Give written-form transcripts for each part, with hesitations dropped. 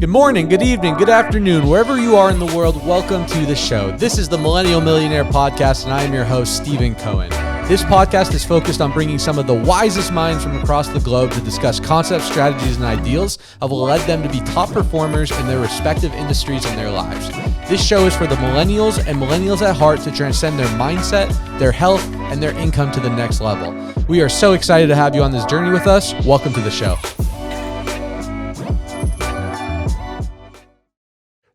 Good morning, good evening, good afternoon, wherever you are in the world, welcome to the show. This is the Millennial Millionaire Podcast, and I am your host, Stephen Cohen. This podcast is focused on bringing some of the wisest minds from across the globe to discuss concepts, strategies, and ideals that will lead them to be top performers in their respective industries and their lives. This show is for the millennials and millennials at heart to transcend their mindset, their health, and their income to the next level. We are so excited to have you on this journey with us. Welcome to the show.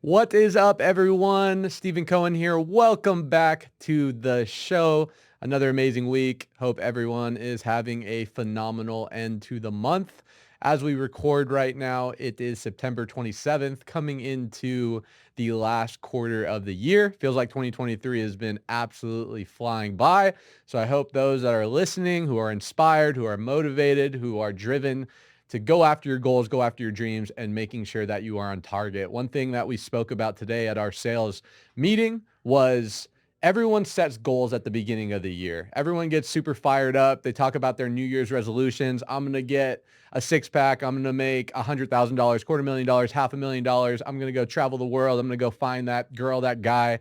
What is up, everyone? Stephen Cohen here. Welcome back to the show. Another amazing week. Hope everyone is having a phenomenal end to the month. As we record right now, it is September 27th, coming into the last quarter of the year. Feels like 2023 has been absolutely flying by. So I hope those that are listening, who are inspired, who are motivated, who are driven to go after your goals, go after your dreams, and making sure that you are on target. One thing that we spoke about today at our sales meeting was everyone sets goals at the beginning of the year. Everyone gets super fired up. They talk about their New Year's resolutions. I'm going to get a six-pack. I'm going to make $100,000, $250,000, $500,000. I'm going to go travel the world. I'm going to go find that girl, that guy.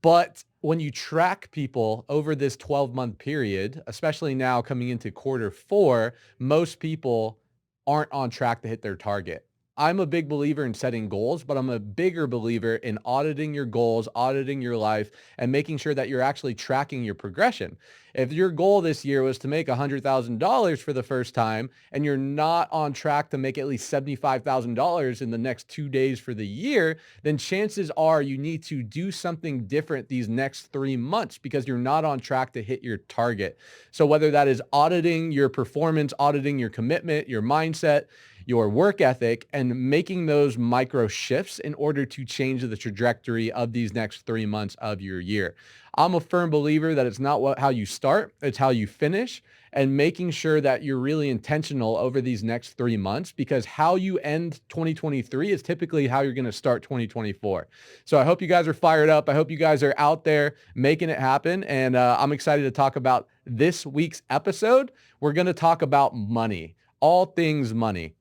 But when you track people over this 12-month period, especially now coming into quarter four, most people aren't on track to hit their target. I'm a big believer in setting goals, but I'm a bigger believer in auditing your goals, auditing your life, and making sure that you're actually tracking your progression. If your goal this year was to make $100,000 for the first time and you're not on track to make at least $75,000 in the next 2 days for the year, then chances are you need to do something different these next 3 months because you're not on track to hit your target. So whether that is auditing your performance, auditing your commitment, your mindset, your work ethic, and making those micro shifts in order to change the trajectory of these next 3 months of your year. I'm a firm believer that it's not how you start, it's how you finish, and making sure that you're really intentional over these next 3 months, because how you end 2023 is typically how you're going to start 2024. So I hope you guys are fired up. I hope you guys are out there making it happen. And I'm excited to talk about this week's episode. We're going to talk about money, all things money.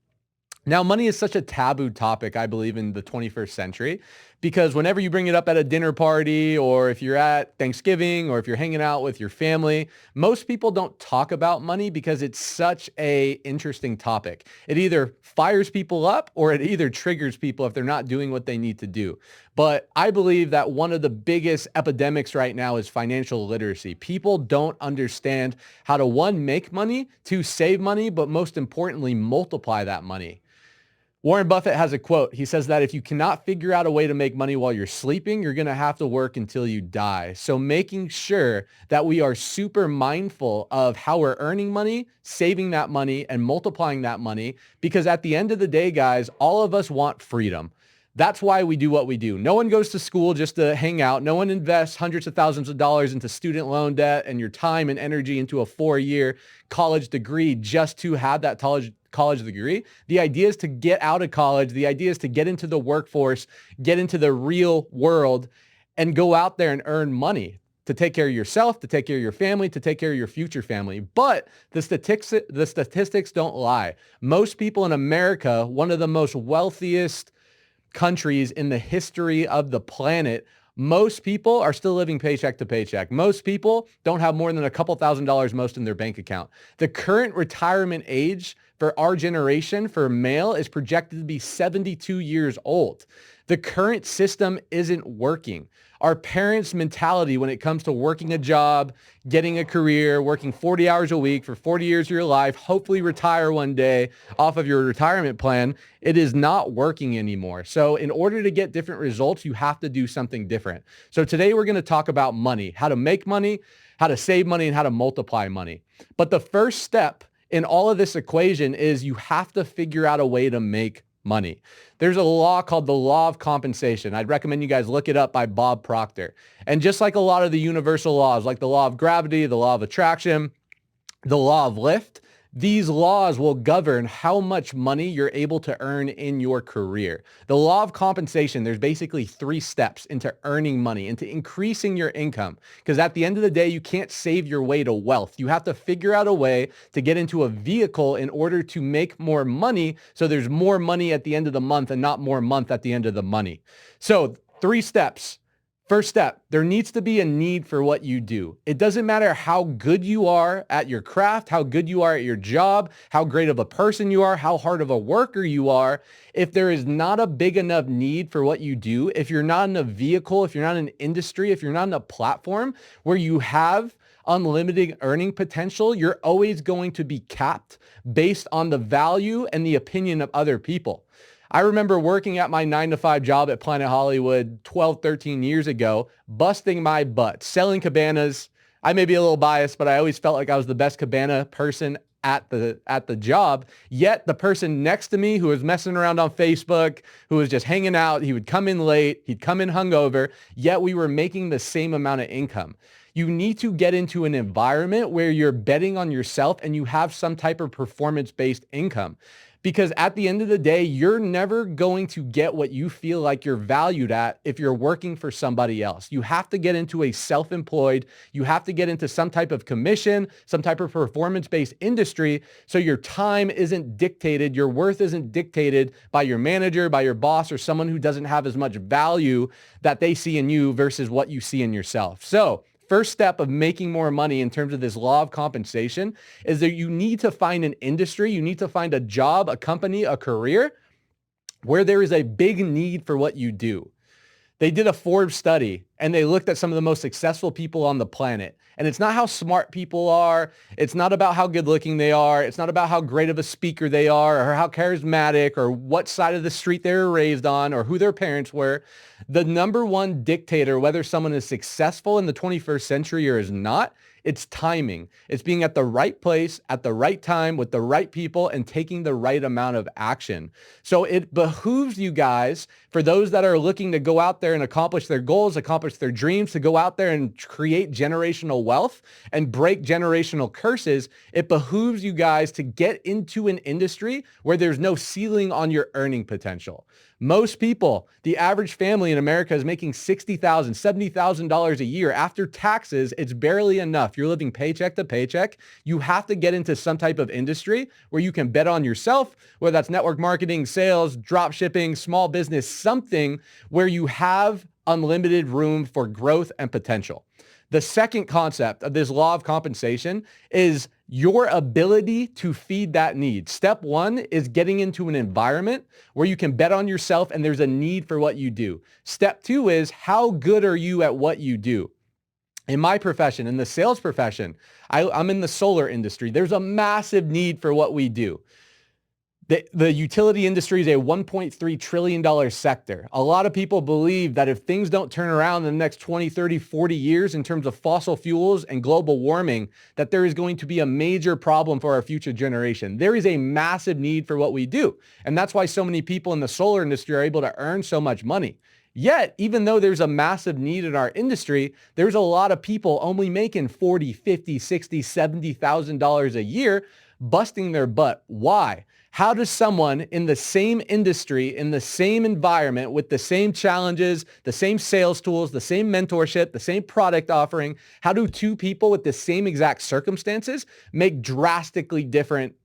Now, money is such a taboo topic, I believe, in the 21st century, because whenever you bring it up at a dinner party, or if you're at Thanksgiving, or if you're hanging out with your family, most people don't talk about money because it's such a interesting topic. It either fires people up or it either triggers people if they're not doing what they need to do. But I believe that one of the biggest epidemics right now is financial literacy. People don't understand how to, one, make money, two, save money, but most importantly, multiply that money. Warren Buffett has a quote. He says that if you cannot figure out a way to make money while you're sleeping, you're going to have to work until you die. So making sure that we are super mindful of how we're earning money, saving that money, and multiplying that money, because at the end of the day, guys, all of us want freedom. That's why we do what we do. No one goes to school just to hang out. No one invests hundreds of thousands of dollars into student loan debt and your time and energy into a 4-year college degree just to have that college degree. The idea is to get out of college. The idea is to get into the workforce, get into the real world, and go out there and earn money to take care of yourself, to take care of your family, to take care of your future family. But the statistics don't lie. Most people in America, one of the most wealthiest countries in the history of the planet, most people are still living paycheck to paycheck. Most people don't have more than a couple $1,000s most in their bank account. The current retirement age for our generation for male is projected to be 72 years old. The current system isn't working. Our parents' mentality when it comes to working a job, getting a career, working 40 hours a week for 40 years of your life, hopefully retire one day off of your retirement plan, it is not working anymore. So in order to get different results, you have to do something different. So today we're going to talk about money, how to make money, how to save money, and how to multiply money. But the first step in all of this equation is you have to figure out a way to make money. There's a law called the law of compensation. I'd recommend you guys look it up by Bob Proctor. And just like a lot of the universal laws, like the law of gravity, the law of attraction, the law of lift, These laws will govern how much money you're able to earn in your career. The law of compensation, there's basically 3 steps into earning money, into increasing your income. Because at the end of the day, you can't save your way to wealth. You have to figure out a way to get into a vehicle in order to make more money, so there's more money at the end of the month and not more month at the end of the money. So 3 steps. First step, there needs to be a need for what you do. It doesn't matter how good you are at your craft, how good you are at your job, how great of a person you are, how hard of a worker you are. If there is not a big enough need for what you do, if you're not in a vehicle, if you're not in an industry, if you're not in a platform where you have unlimited earning potential, you're always going to be capped based on the value and the opinion of other people. I remember working at my 9-to-5 job at Planet Hollywood 12, 13 years ago, busting my butt, selling cabanas. I may be a little biased, but I always felt like I was the best cabana person at the job. Yet the person next to me who was messing around on Facebook, who was just hanging out, he would come in late, he'd come in hungover, yet we were making the same amount of income. You need to get into an environment where you're betting on yourself and you have some type of performance-based income. Because at the end of the day, you're never going to get what you feel like you're valued at if you're working for somebody else. You have to get into a self-employed, you have to get into some type of commission, some type of performance-based industry, so your time isn't dictated, your worth isn't dictated by your manager, by your boss, or someone who doesn't have as much value that they see in you versus what you see in yourself. So, first step of making more money in terms of this law of compensation is that you need to find an industry, you need to find a job, a company, a career where there is a big need for what you do. They did a Forbes study and they looked at some of the most successful people on the planet. And it's not how smart people are. It's not about how good looking they are. It's not about how great of a speaker they are or how charismatic or what side of the street they were raised on or who their parents were. The number one dictator, whether someone is successful in the 21st century or is not, it's timing. It's being at the right place at the right time with the right people and taking the right amount of action. So it behooves you guys, for those that are looking to go out there and accomplish their goals, accomplish their dreams, to go out there and create generational wealth and break generational curses. It behooves you guys to get into an industry where there's no ceiling on your earning potential. Most people, the average family in America is making $60,000, $70,000 a year. After taxes, it's barely enough. You're living paycheck to paycheck. You have to get into some type of industry where you can bet on yourself, whether that's network marketing, sales, drop shipping, small business, something where you have unlimited room for growth and potential. The second concept of this law of compensation is your ability to feed that need. Step 1 is getting into an environment where you can bet on yourself and there's a need for what you do. Step 2 is how good are you at what you do? In my profession, in the sales profession, I'm in the solar industry. There's a massive need for what we do. The utility industry is a $1.3 trillion sector. A lot of people believe that if things don't turn around in the next 20, 30, 40 years in terms of fossil fuels and global warming, that there is going to be a major problem for our future generation. There is a massive need for what we do. And that's why so many people in the solar industry are able to earn so much money. Yet, even though there's a massive need in our industry, there's a lot of people only making $40, $50, $60, $70,000 a year, busting their butt. Why? How does someone in the same industry, in the same environment, with the same challenges, the same sales tools, the same mentorship, the same product offering, how do two people with the same exact circumstances make drastically different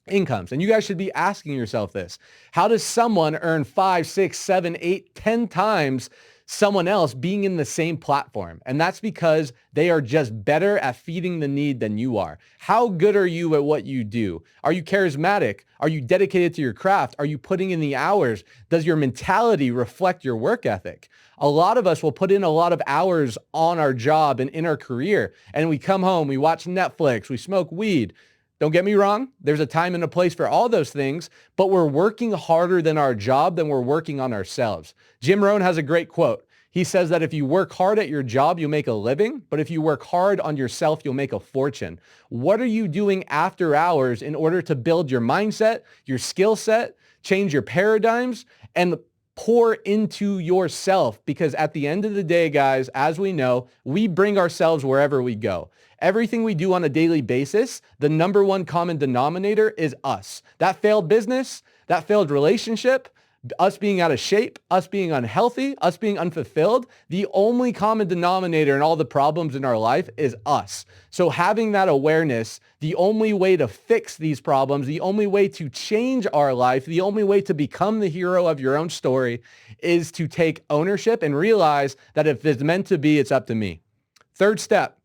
incomes? And you guys should be asking yourself this. How does someone earn 5, 6, 7, 8, 10 times someone else being in the same platform? And that's because they are just better at feeding the need than you are. How good are you at what you do? Are you charismatic? Are you dedicated to your craft? Are you putting in the hours? Does your mentality reflect your work ethic? A lot of us will put in a lot of hours on our job and in our career, and we come home, we watch Netflix, we smoke weed. Don't get me wrong. There's a time and a place for all those things, but we're working harder than our job than we're working on ourselves. Jim Rohn has a great quote. He says that if you work hard at your job, you'll make a living, but if you work hard on yourself, you'll make a fortune. What are you doing after hours in order to build your mindset, your skill set, change your paradigms, and Pour into yourself, because at the end of the day, guys, as we know, we bring ourselves wherever we go. Everything we do on a daily basis, the number one common denominator is us. That failed business, that failed relationship, us being out of shape, us being unhealthy, us being unfulfilled, the only common denominator in all the problems in our life is us. So having that awareness, the only way to fix these problems, the only way to change our life, the only way to become the hero of your own story is to take ownership and realize that if it's meant to be, it's up to me. Third step,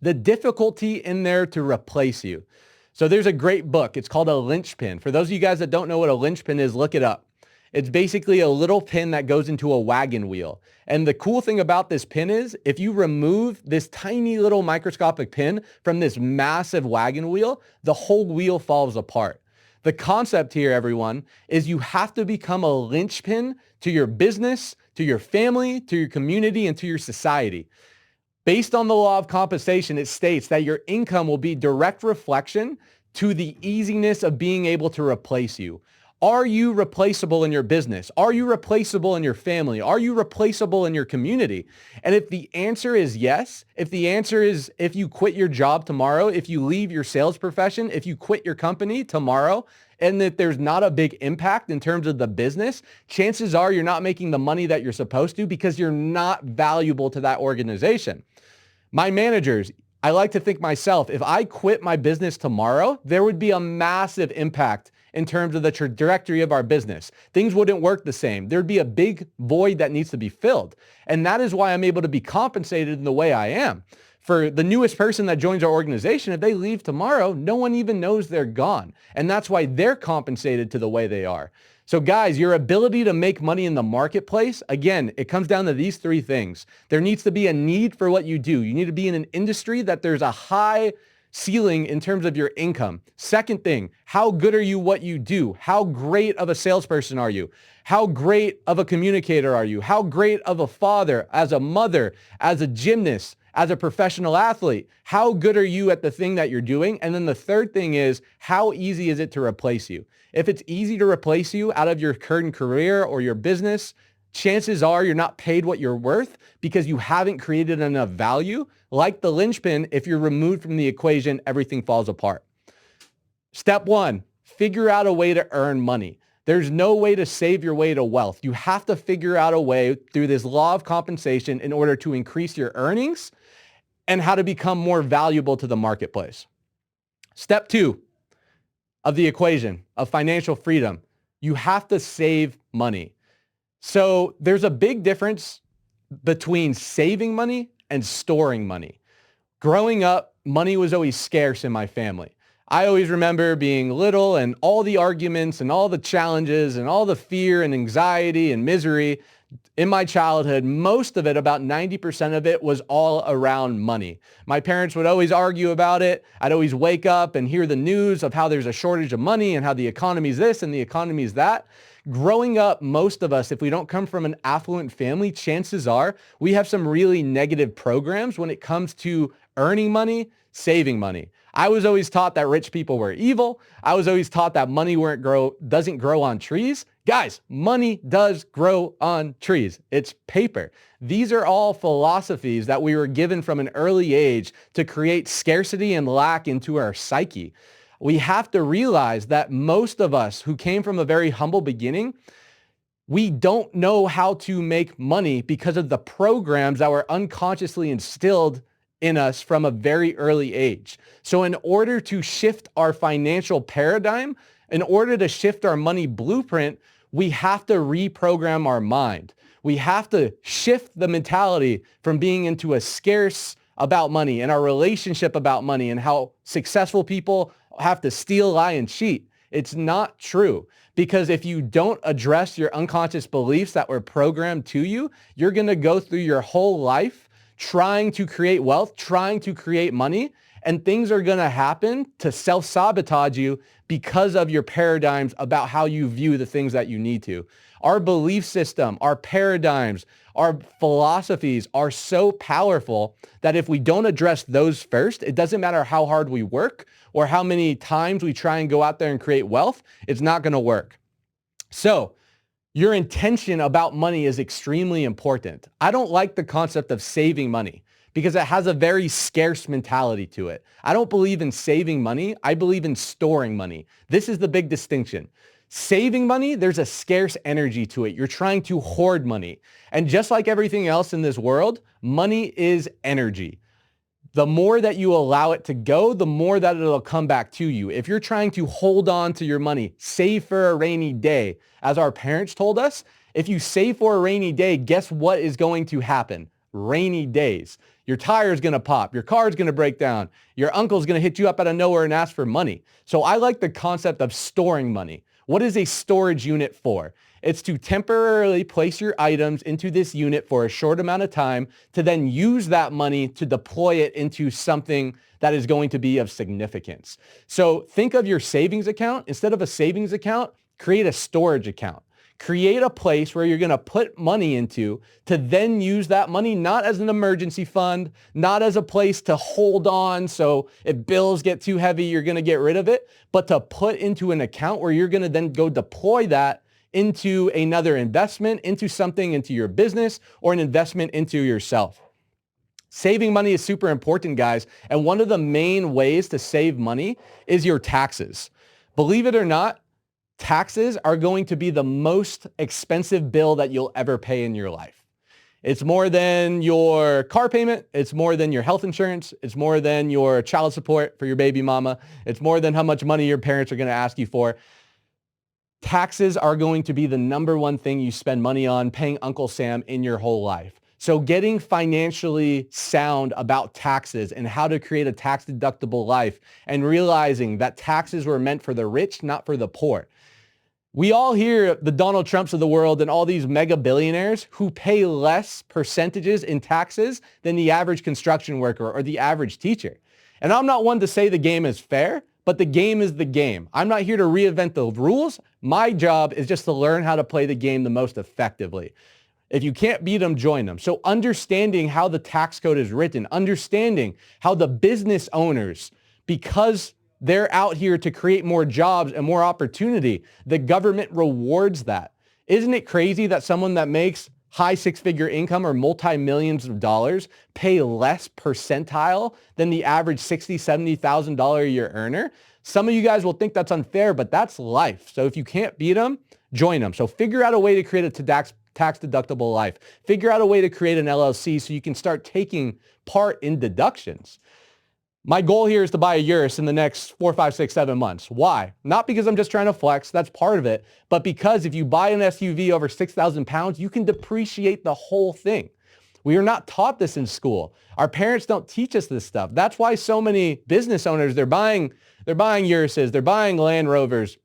the difficulty in there to replace you. So there's a great book. It's called A Linchpin. For those of you guys that don't know what a linchpin is, look it up. It's basically a little pin that goes into a wagon wheel. And the cool thing about this pin is if you remove this tiny little microscopic pin from this massive wagon wheel, the whole wheel falls apart. The concept here, everyone, is you have to become a linchpin to your business, to your family, to your community, and to your society. Based on the law of compensation, it states that your income will be direct reflection to the easiness of being able to replace you. Are you replaceable in your business? Are you replaceable in your family? Are you replaceable in your community? And if the answer is yes, if the answer is if you quit your job tomorrow, if you leave your sales profession, if you quit your company tomorrow, and that there's not a big impact in terms of the business, chances are you're not making the money that you're supposed to because you're not valuable to that organization. My managers, I like to think myself, if I quit my business tomorrow, there would be a massive impact in terms of the trajectory of our business. Things wouldn't work the same. There'd be a big void that needs to be filled. And that is why I'm able to be compensated in the way I am. For the newest person that joins our organization, if they leave tomorrow, no one even knows they're gone. And that's why they're compensated to the way they are. So guys, your ability to make money in the marketplace, again, it comes down to these three things. There needs to be a need for what you do. You need to be in an industry that there's a high ceiling in terms of your income. Second thing, how good are you what you do? How great of a salesperson are you? How great of a communicator are you? How great of a father, as a mother, as a gymnast, as a professional athlete? How good are you at the thing that you're doing? And then the third thing is, how easy is it to replace you? If it's easy to replace you out of your current career or your business, chances are you're not paid what you're worth because you haven't created enough value. Like the linchpin, if you're removed from the equation, everything falls apart. Step one, figure out a way to earn money. There's no way to save your way to wealth. You have to figure out a way through this law of compensation in order to increase your earnings and how to become more valuable to the marketplace. Step two of the equation of financial freedom, you have to save money. So there's a big difference between saving money and storing money. Growing up, money was always scarce in my family. I always remember being little and all the arguments and all the challenges and all the fear and anxiety and misery in my childhood. Most of it, about 90% of it, was all around money. My parents would always argue about it. I'd always wake up and hear the news of how there's a shortage of money and how the economy's this and the economy's that. Growing up, most of us, if we don't come from an affluent family, chances are we have some really negative programs when it comes to earning money, saving money. I was always taught that rich people were evil. I was always taught that money doesn't grow on trees. Guys, money does grow on trees. It's paper. These are all philosophies that we were given from an early age to create scarcity and lack into our psyche. We have to realize that most of us who came from a very humble beginning, we don't know how to make money because of the programs that were unconsciously instilled in us from a very early age. So in order to shift our financial paradigm, in order to shift our money blueprint, we have to reprogram our mind. We have to shift the mentality from being into a scarce about money and our relationship about money and how successful people have to steal, lie, and cheat. It's not true. Because if you don't address your unconscious beliefs that were programmed to you, you're going to go through your whole life trying to create wealth, trying to create money, and things are going to happen to self-sabotage you because of your paradigms about how you view the things that you need to. Our belief system, our paradigms, our philosophies are so powerful that if we don't address those first, it doesn't matter how hard we work or how many times we try and go out there and create wealth, it's not going to work. So Your intention about money is extremely important. I don't like the concept of saving money because it has a very scarce mentality to it. I don't believe in saving money. I believe in storing money. This is the big distinction. Saving money, there's a scarce energy to it. You're trying to hoard money. And just like everything else in this world, money is energy. The more that you allow it to go, the more that it'll come back to you. If you're trying to hold on to your money, save for a rainy day, as our parents told us, if you save for a rainy day, guess what is going to happen? Rainy days. Your tire's going to pop. Your car's going to break down. Your uncle's going to hit you up out of nowhere and ask for money. So I like the concept of storing money. What is a storage unit for? It's to temporarily place your items into this unit for a short amount of time to then use that money to deploy it into something that is going to be of significance. So think of your savings account. Instead of a savings account, create a storage account. Create a place where you're going to put money into to then use that money not as an emergency fund, not as a place to hold on so if bills get too heavy, you're going to get rid of it, but to put into an account where you're going to then go deploy that into another investment, into something, into your business, or an investment into yourself. Saving money is super important, guys. And one of the main ways to save money is your taxes. Believe it or not, taxes are going to be the most expensive bill that you'll ever pay in your life. It's more than your car payment. It's more than your health insurance. It's more than your child support for your baby mama. It's more than how much money your parents are going to ask you for. Taxes are going to be the number one thing you spend money on paying Uncle Sam in your whole life. So getting financially sound about taxes and how to create a tax deductible life and realizing that taxes were meant for the rich, not for the poor. We all hear the Donald Trumps of the world and all these mega billionaires who pay less percentages in taxes than the average construction worker or the average teacher. And I'm not one to say the game is fair, but the game is the game. I'm not here to reinvent the rules. My job is just to learn how to play the game the most effectively. If you can't beat them, join them. So understanding how the tax code is written, understanding how the business owners, because they're out here to create more jobs and more opportunity, the government rewards that. Isn't it crazy that someone that makes high six-figure income or multi-millions of dollars pay less percentile than the average $60,000, $70,000 a year earner? Some of you guys will think that's unfair, but that's life. So if you can't beat them, join them. So figure out a way to create a tax deductible life. Figure out a way to create an LLC so you can start taking part in deductions. My goal here is to buy a Urus in the next 4, 5, 6, 7 months. Why? Not because I'm just trying to flex. That's part of it. But because if you buy an SUV over 6,000 pounds, you can depreciate the whole thing. We are not taught this in school. Our parents don't teach us this stuff. That's why so many business owners, they're buying Uruses, they're buying Land Rovers,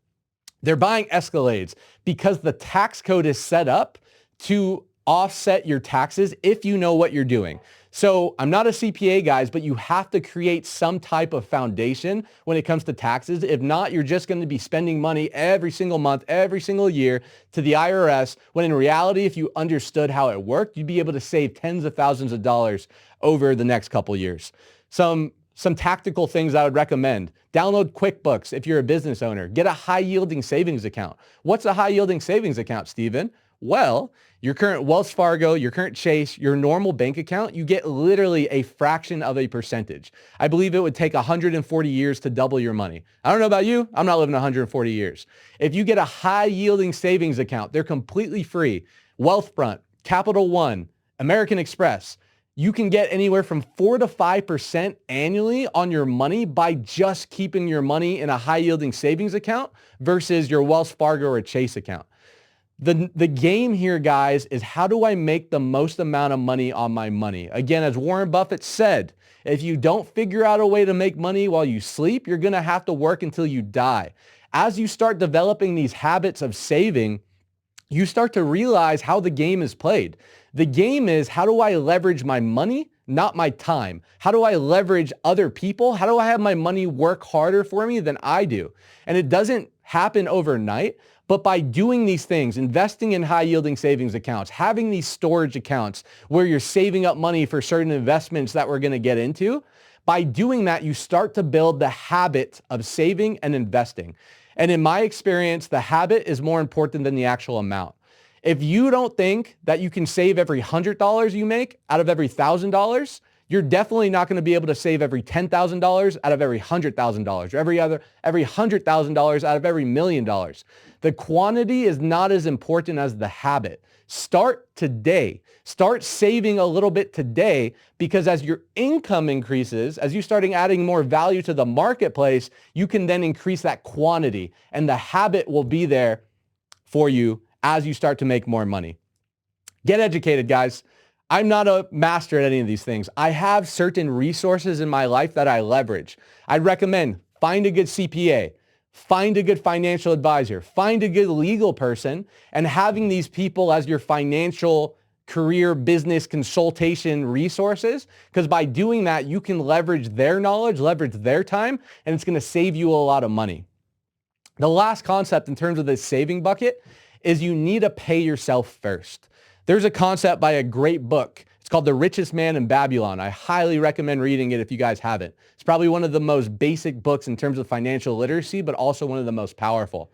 they're buying Escalades because the tax code is set up to offset your taxes if you know what you're doing. So I'm not a CPA, guys, but you have to create some type of foundation when it comes to taxes. If not, you're just going to be spending money every single month, every single year to the IRS, when in reality, if you understood how it worked, you'd be able to save tens of thousands of dollars over the next couple years. Some tactical things I would recommend. Download QuickBooks if you're a business owner. Get a high-yielding savings account. What's a high-yielding savings account, Steven? Well, your current Wells Fargo, your current Chase, your normal bank account, you get literally a fraction of a percentage. I believe it would take 140 years to double your money. I don't know about you. I'm not living 140 years. If you get a high-yielding savings account, they're completely free. Wealthfront, Capital One, American Express, you can get anywhere from 4 to 5% annually on your money by just keeping your money in a high-yielding savings account versus your Wells Fargo or Chase account. The game here, guys, is how do I make the most amount of money on my money? Again, as Warren Buffett said, if you don't figure out a way to make money while you sleep, you're going to have to work until you die. As you start developing these habits of saving, you start to realize how the game is played. The game is, how do I leverage my money, not my time? How do I leverage other people? How do I have my money work harder for me than I do? And it doesn't happen overnight. But by doing these things, investing in high-yielding savings accounts, having these storage accounts where you're saving up money for certain investments that we're going to get into, by doing that, you start to build the habit of saving and investing. And in my experience, the habit is more important than the actual amount. If you don't think that you can save every $100 you make out of every $1,000, you're definitely not going to be able to save every $10,000 out of every $100,000 or every $100,000 out of every $1,000,000. The quantity is not as important as the habit. Start today. Start saving a little bit today, because as your income increases, as you start adding more value to the marketplace, you can then increase that quantity, and the habit will be there for you as you start to make more money. Get educated, guys. I'm not a master at any of these things. I have certain resources in my life that I leverage. I'd recommend find a good CPA, find a good financial advisor, find a good legal person, and having these people as your financial career business consultation resources, because by doing that, you can leverage their knowledge, leverage their time, and it's going to save you a lot of money. The last concept in terms of this saving bucket is you need to pay yourself first. There's a concept by a great book. It's called The Richest Man in Babylon. I highly recommend reading it if you guys haven't. It's probably one of the most basic books in terms of financial literacy, but also one of the most powerful.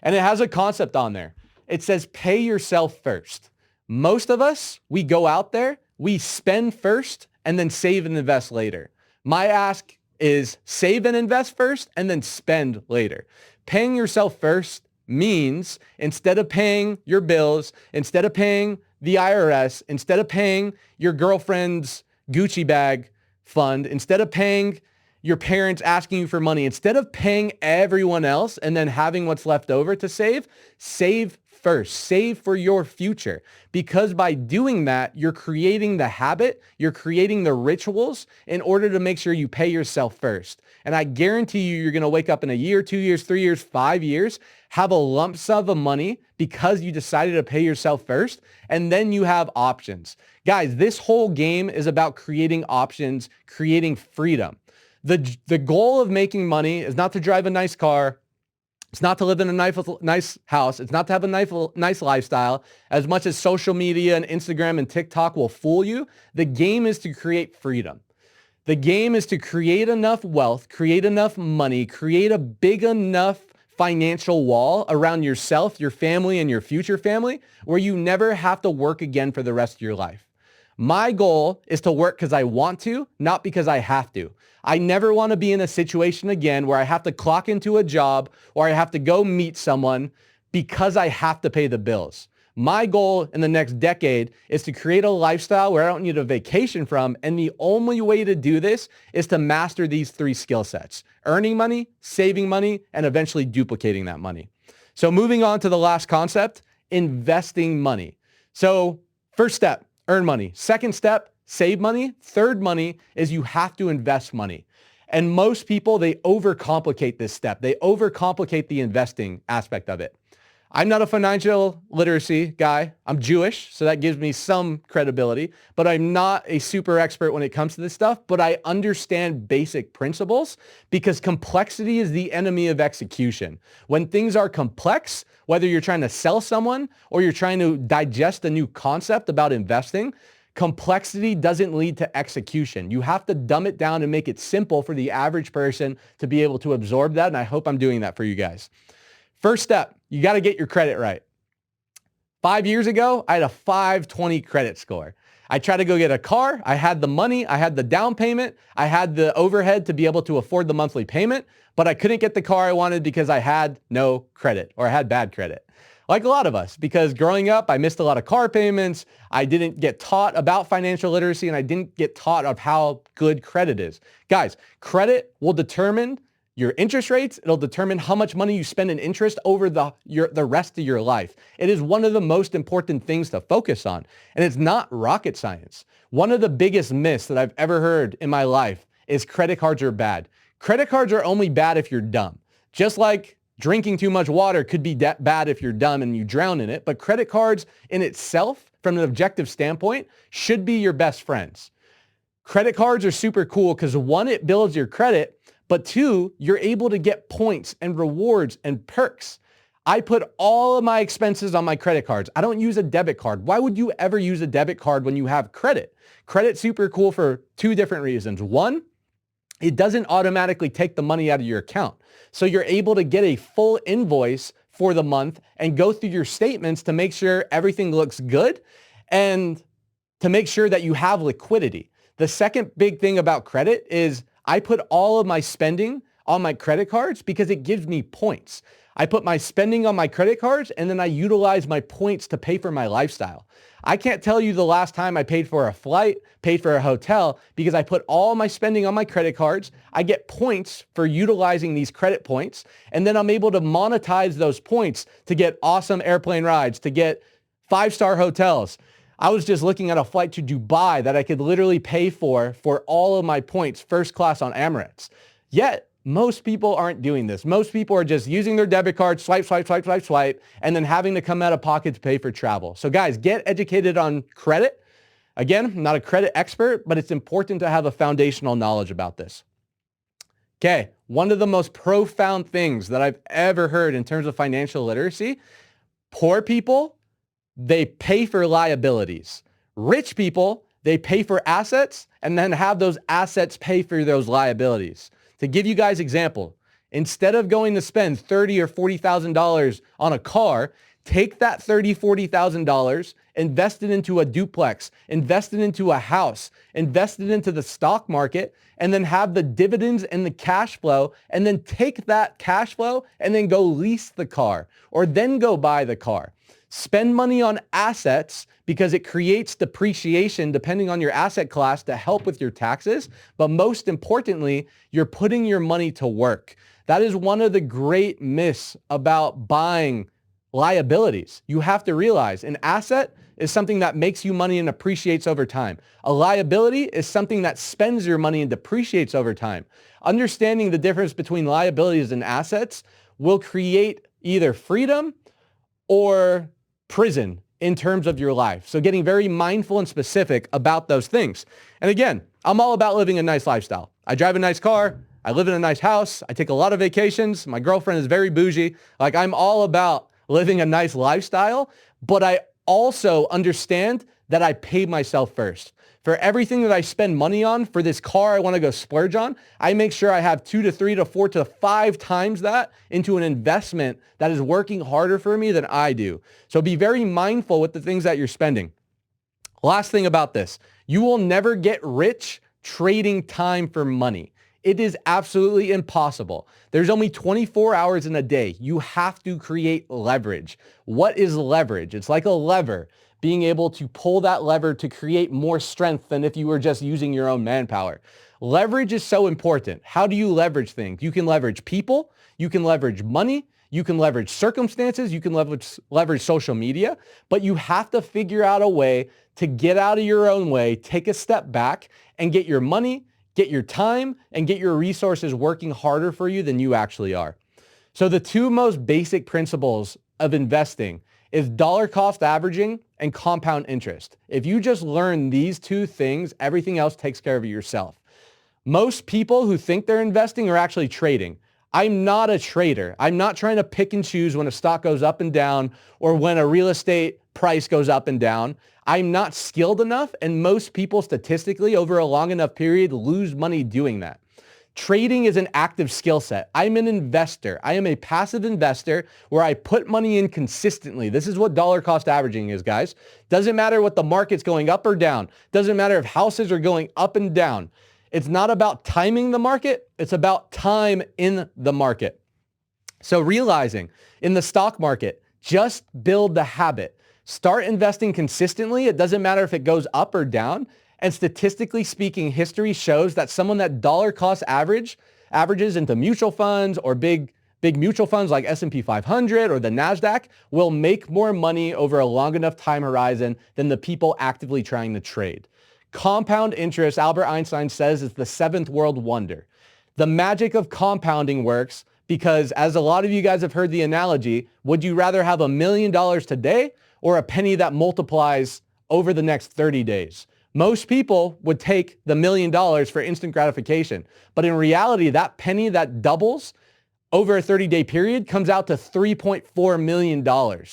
And it has a concept on there. It says, pay yourself first. Most of us, we go out there, we spend first, and then save and invest later. My ask is save and invest first, and then spend later. Paying yourself first means instead of paying your bills, instead of paying the IRS, instead of paying your girlfriend's Gucci bag fund, instead of paying your parents asking you for money, instead of paying everyone else and then having what's left over to save, save first. Save for your future. Because by doing that, you're creating the habit, you're creating the rituals in order to make sure you pay yourself first. And I guarantee you're going to wake up in a year, 2 years, 3 years, 5 years, have a lump sum of money because you decided to pay yourself first, and then you have options. Guys, this whole game is about creating options, creating freedom. The goal of making money is not to drive a nice car. It's not to live in a nice house. It's not to have a nice lifestyle. As much as social media and Instagram and TikTok will fool you, the game is to create freedom. The game is to create enough wealth, create enough money, create a big enough financial wall around yourself, your family, and your future family where you never have to work again for the rest of your life. My goal is to work because I want to, not because I have to. I never want to be in a situation again where I have to clock into a job or I have to go meet someone because I have to pay the bills. My goal in the next decade is to create a lifestyle where I don't need a vacation from, and the only way to do this is to master these 3 skill sets: earning money, saving money, and eventually duplicating that money. So moving on to the last concept, investing money. So first step, earn money. Second step, save money. Third money is you have to invest money. And most people, they overcomplicate this step. They overcomplicate the investing aspect of it. I'm not a financial literacy guy. I'm Jewish, so that gives me some credibility, but I'm not a super expert when it comes to this stuff, but I understand basic principles because complexity is the enemy of execution. When things are complex, whether you're trying to sell someone or you're trying to digest a new concept about investing, complexity doesn't lead to execution. You have to dumb it down and make it simple for the average person to be able to absorb that, and I hope I'm doing that for you guys. First step, you got to get your credit right. 5 years ago, I had a 520 credit score. I tried to go get a car. I had the money. I had the down payment. I had the overhead to be able to afford the monthly payment, but I couldn't get the car I wanted because I had no credit, or I had bad credit. Like a lot of us, because growing up, I missed a lot of car payments. I didn't get taught about financial literacy, and I didn't get taught of how good credit is. Guys, credit will determine your interest rates. It'll determine how much money you spend in interest over the rest of your life. It is one of the most important things to focus on, and it's not rocket science. One of the biggest myths that I've ever heard in my life is credit cards are bad. Credit cards are only bad if you're dumb. Just like drinking too much water could be bad if you're dumb and you drown in it, but credit cards in itself, from an objective standpoint, should be your best friends. Credit cards are super cool because 1, it builds your credit, but 2, you're able to get points and rewards and perks. I put all of my expenses on my credit cards. I don't use a debit card. Why would you ever use a debit card when you have credit? Credit's super cool for 2 different reasons. 1, it doesn't automatically take the money out of your account. So you're able to get a full invoice for the month and go through your statements to make sure everything looks good and to make sure that you have liquidity. The second big thing about credit is I put all of my spending on my credit cards because it gives me points. I put my spending on my credit cards and then I utilize my points to pay for my lifestyle. I can't tell you the last time I paid for a flight, paid for a hotel, because I put all my spending on my credit cards. I get points for utilizing these credit points, and then I'm able to monetize those points to get awesome airplane rides, to get 5-star hotels. I was just looking at a flight to Dubai that I could literally pay for all of my points, first class on Emirates. Yet, most people aren't doing this. Most people are just using their debit card, swipe, swipe, swipe, swipe, swipe, and then having to come out of pocket to pay for travel. So guys, get educated on credit. Again, I'm not a credit expert, but it's important to have a foundational knowledge about this. Okay, one of the most profound things that I've ever heard in terms of financial literacy, poor people, they pay for liabilities. Rich people, they pay for assets and then have those assets pay for those liabilities. To give you guys an example, instead of going to spend $30,000 or $40,000 on a car, take that $30,000, $40,000, invest it into a duplex, invest it into a house, invest it into the stock market, and then have the dividends and the cash flow, and then take that cash flow and then go lease the car or then go buy the car. Spend money on assets because it creates depreciation depending on your asset class to help with your taxes. But most importantly, you're putting your money to work. That is one of the great myths about buying liabilities. You have to realize an asset is something that makes you money and appreciates over time. A liability is something that spends your money and depreciates over time. Understanding the difference between liabilities and assets will create either freedom or prison in terms of your life. So getting very mindful and specific about those things. And again, I'm all about living a nice lifestyle. I drive a nice car. I live in a nice house. I take a lot of vacations. My girlfriend is very bougie. Like, I'm all about living a nice lifestyle, but I also understand that I pay myself first. For everything that I spend money on, for this car I want to go splurge on, I make sure I have 2 to 3 to 4 to 5 times that into an investment that is working harder for me than I do. So be very mindful with the things that you're spending. Last thing about this, you will never get rich trading time for money. It is absolutely impossible. There's only 24 hours in a day. You have to create leverage. What is leverage? It's like a lever, being able to pull that lever to create more strength than if you were just using your own manpower. Leverage is so important. How do you leverage things? You can leverage people, you can leverage money, you can leverage circumstances, you can leverage social media, but you have to figure out a way to get out of your own way, take a step back, and get your money, get your time, and get your resources working harder for you than you actually are. So the two most basic principles of investing is dollar cost averaging and compound interest. If you just learn these two things, everything else takes care of yourself. Most people who think they're investing are actually trading. I'm not a trader. I'm not trying to pick and choose when a stock goes up and down or when a real estate price goes up and down. I'm not skilled enough, and most people statistically over a long enough period lose money doing that. Trading is an active skill set. I'm an investor. I am a passive investor where I put money in consistently. This is what dollar cost averaging is, guys. Doesn't matter what the market's going up or down. Doesn't matter if houses are going up and down. It's not about timing the market. It's about time in the market. So realizing in the stock market, just build the habit. Start investing consistently. It doesn't matter if it goes up or down. And statistically speaking, history shows that someone that dollar cost averages into mutual funds or big mutual funds like S&P 500 or the NASDAQ will make more money over a long enough time horizon than the people actively trying to trade. Compound interest, Albert Einstein says, is the 7th world wonder. The magic of compounding works because, as a lot of you guys have heard the analogy, would you rather have $1 million today or a penny that multiplies over the next 30 days? Most people would take the $1 million for instant gratification. But in reality, that penny that doubles over a 30-day period comes out to $3.4 million.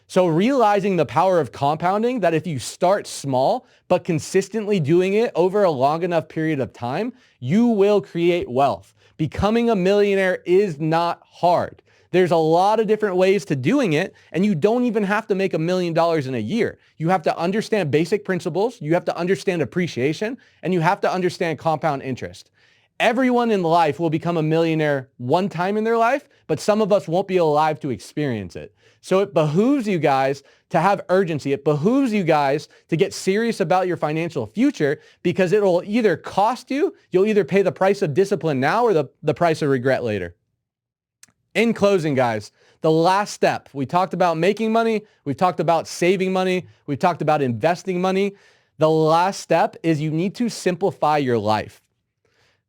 So realizing the power of compounding, that if you start small, but consistently doing it over a long enough period of time, you will create wealth. Becoming a millionaire is not hard. There's a lot of different ways to doing it, and you don't even have to make $1 million in a year. You have to understand basic principles, you have to understand appreciation, and you have to understand compound interest. Everyone in life will become a millionaire one time in their life, but some of us won't be alive to experience it. So it behooves you guys to have urgency. It behooves you guys to get serious about your financial future, because it will either cost you, you'll either pay the price of discipline now or the price of regret later. In closing, guys, the last step, we talked about making money, we've talked about saving money, we've talked about investing money. The last step is you need to simplify your life.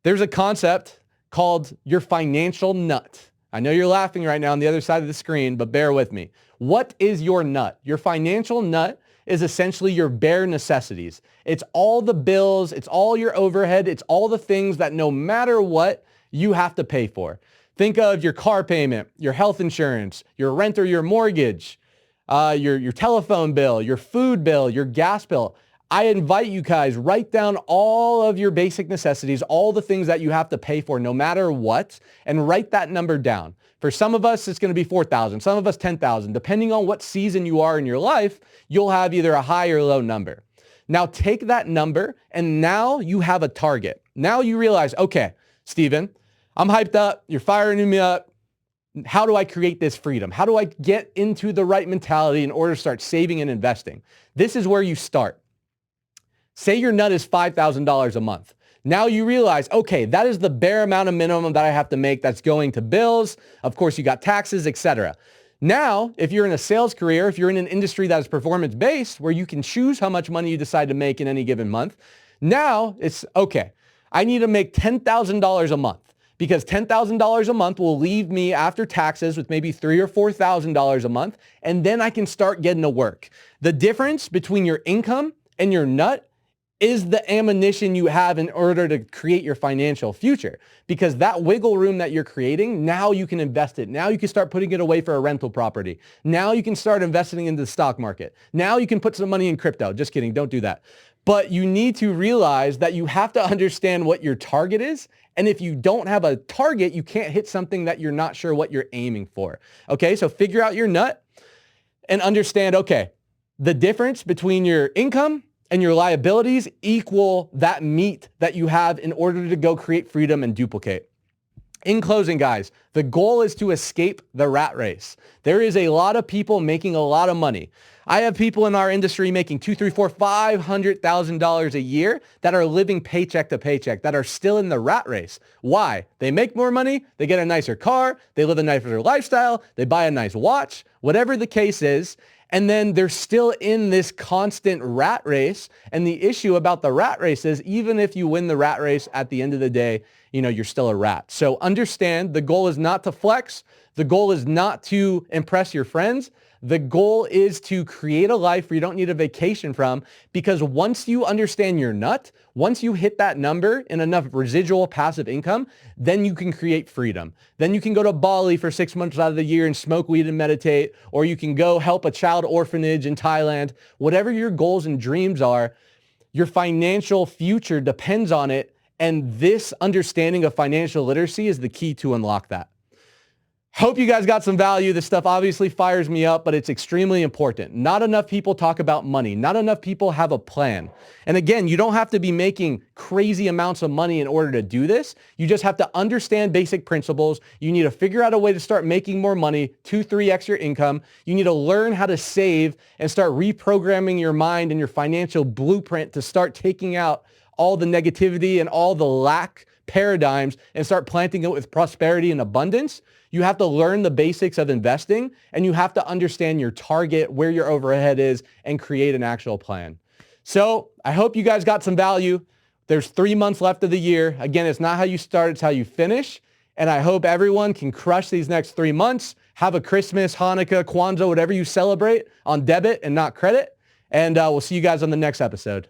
There's a concept called your financial nut. I know you're laughing right now on the other side of the screen, but bear with me. What is your nut? Your financial nut is essentially your bare necessities. It's all the bills, it's all your overhead, it's all the things that no matter what, you have to pay for. Think of your car payment, your health insurance, your rent or your mortgage, your telephone bill, your food bill, your gas bill. I invite you guys, write down all of your basic necessities, all the things that you have to pay for no matter what, and write that number down. For some of us, it's going to be 4,000, some of us 10,000. Depending on what season you are in your life, you'll have either a high or low number. Now take that number, and now you have a target. Now you realize, okay, Steven, I'm hyped up, you're firing me up. How do I create this freedom? How do I get into the right mentality in order to start saving and investing? This is where you start. Say your nut is $5,000 a month. Now you realize, okay, that is the bare amount of minimum that I have to make that's going to bills. Of course, you got taxes, etc. Now, if you're in a sales career, if you're in an industry that is performance-based, where you can choose how much money you decide to make in any given month, now it's, okay, I need to make $10,000 a month, because $10,000 a month will leave me after taxes with maybe $3,000 or $4,000 a month, and then I can start getting to work. The difference between your income and your nut is the ammunition you have in order to create your financial future. Because that wiggle room that you're creating, now you can invest it. Now you can start putting it away for a rental property. Now you can start investing into the stock market. Now you can put some money in crypto. Just kidding, don't do that. But you need to realize that you have to understand what your target is. And if you don't have a target, you can't hit something that you're not sure what you're aiming for. Okay, so figure out your nut and understand, okay, the difference between your income and your liabilities equal that meat that you have in order to go create freedom and duplicate. In closing, guys, the goal is to escape the rat race. There is a lot of people making a lot of money. I have people in our industry making $200,000, $300,000, $400,000, $500,000 a year that are living paycheck to paycheck, that are still in the rat race. Why? They make more money, they get a nicer car, they live a nicer lifestyle, they buy a nice watch, whatever the case is. And then they're still in this constant rat race. And the issue about the rat race is, even if you win the rat race, at the end of the day, you're still a rat. So understand, the goal is not to flex. The goal is not to impress your friends. The goal is to create a life where you don't need a vacation from, because once you understand your nut, once you hit that number in enough residual passive income, then you can create freedom. Then you can go to Bali for 6 months out of the year and smoke weed and meditate, or you can go help a child orphanage in Thailand. Whatever your goals and dreams are, your financial future depends on it. And this understanding of financial literacy is the key to unlock that. Hope you guys got some value. This stuff obviously fires me up, but it's extremely important. Not enough people talk about money. Not enough people have a plan. And again, you don't have to be making crazy amounts of money in order to do this. You just have to understand basic principles. You need to figure out a way to start making more money, 2-3x your income. You need to learn how to save and start reprogramming your mind and your financial blueprint to start taking out all the negativity and all the lack paradigms and start planting it with prosperity and abundance. You have to learn the basics of investing, and you have to understand your target, where your overhead is, and create an actual plan. So I hope you guys got some value. There's 3 months left of the year. Again, it's not how you start, it's how you finish. And I hope everyone can crush these next 3 months. Have a Christmas, Hanukkah, Kwanzaa, whatever you celebrate on debit and not credit. And we'll see you guys on the next episode.